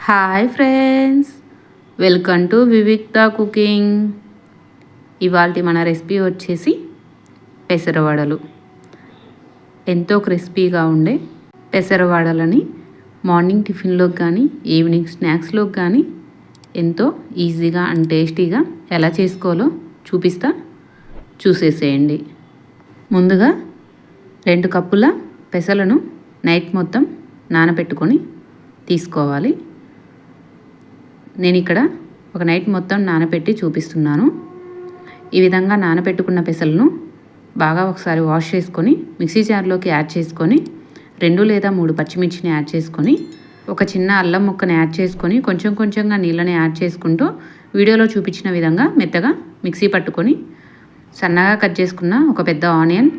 Hi friends, welcome to వివిక్త cooking. ఇవాళ మన రెసిపీ వచ్చేసి పెసరవడలు. ఎంతో క్రిస్పీగా ఉండే పెసరవడలని మార్నింగ్ టిఫిన్లోకి కానీ ఈవినింగ్ స్నాక్స్లోకి కానీ ఎంతో ఈజీగా అండ్ టేస్టీగా ఎలా చేసుకోవాలో చూసేసేయండి. ముందుగా 2 కప్పుల పెసలను నైట్ మొత్తం నానబెట్టుకొని తీసుకోవాలి. నేను ఇక్కడ ఒక నైట్ మొత్తం నానబెట్టి చూపిస్తున్నాను. ఈ విధంగా నానబెట్టుకున్న పెసలను బాగా ఒకసారి వాష్ చేసుకొని మిక్సీ జార్లోకి యాడ్ చేసుకొని 2 లేదా 3 పచ్చిమిర్చిని యాడ్ చేసుకొని ఒక చిన్న అల్లం ముక్కని యాడ్ చేసుకొని కొంచెం కొంచెంగా నీళ్ళని యాడ్ చేసుకుంటూ వీడియోలో చూపించిన విధంగా మెత్తగా మిక్సీ పట్టుకొని సన్నగా కట్ చేసుకున్న ఒక పెద్ద ఆనియన్,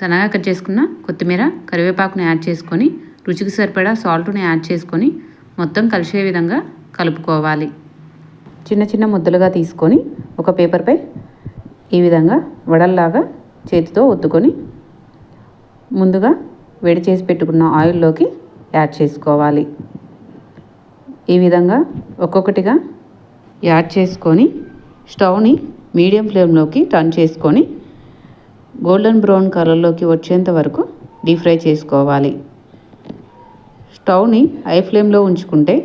సన్నగా కట్ చేసుకున్న కొత్తిమీర, కరివేపాకుని యాడ్ చేసుకొని రుచికి సరిపడా సాల్ట్ని యాడ్ చేసుకొని మొత్తం కలిసే విధంగా కలుపుకోవాలి. చిన్న చిన్న ముద్దలుగా తీసుకొని ఒక పేపర్పై ఈ విధంగా వడల్లాగా చేతితో ఒత్తుకొని ముందుగా వేడి చేసి పెట్టుకున్న ఆయిల్లోకి యాడ్ చేసుకోవాలి. ఈ విధంగా ఒక్కొక్కటిగా యాడ్ చేసుకొని స్టవ్ని మీడియం ఫ్లేమ్లోకి టర్న్ చేసుకొని గోల్డెన్ బ్రౌన్ కలర్లోకి వచ్చేంత వరకు డీప్ ఫ్రై చేసుకోవాలి. స్టవ్ని హై ఫ్లేమ్లో ఉంచుకుంటే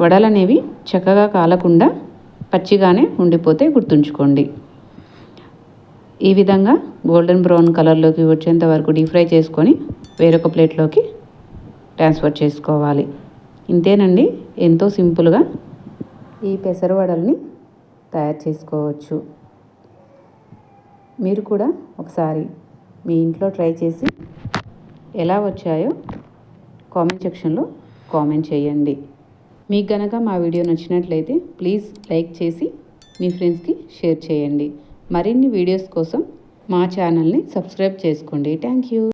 వడలు అనేవి చక్కగా కాలకుండా పచ్చిగానే ఉండిపోతే గుర్తుంచుకోండి. ఈ విధంగా గోల్డెన్ బ్రౌన్ కలర్లోకి వచ్చేంత వరకు డీప్ ఫ్రై చేసుకొని వేరొక ప్లేట్లోకి ట్రాన్స్ఫర్ చేసుకోవాలి. ఇంతేనండి, ఎంతో సింపుల్గా ఈ పెసర వడల్ని తయారు చేసుకోవచ్చు. మీరు కూడా ఒకసారి మీ ఇంట్లో ట్రై చేసి ఎలా వచ్చాయో కామెంట్ సెక్షన్లో కామెంట్ చేయండి. మీకు గనక మా వీడియో నచ్చినట్లయితే ప్లీజ్ లైక్ చేసి మీ ఫ్రెండ్స్కి షేర్ చేయండి. మరిన్ని వీడియోస్ కోసం మా ఛానల్ని సబ్స్క్రైబ్ చేసుకోండి. Thank you.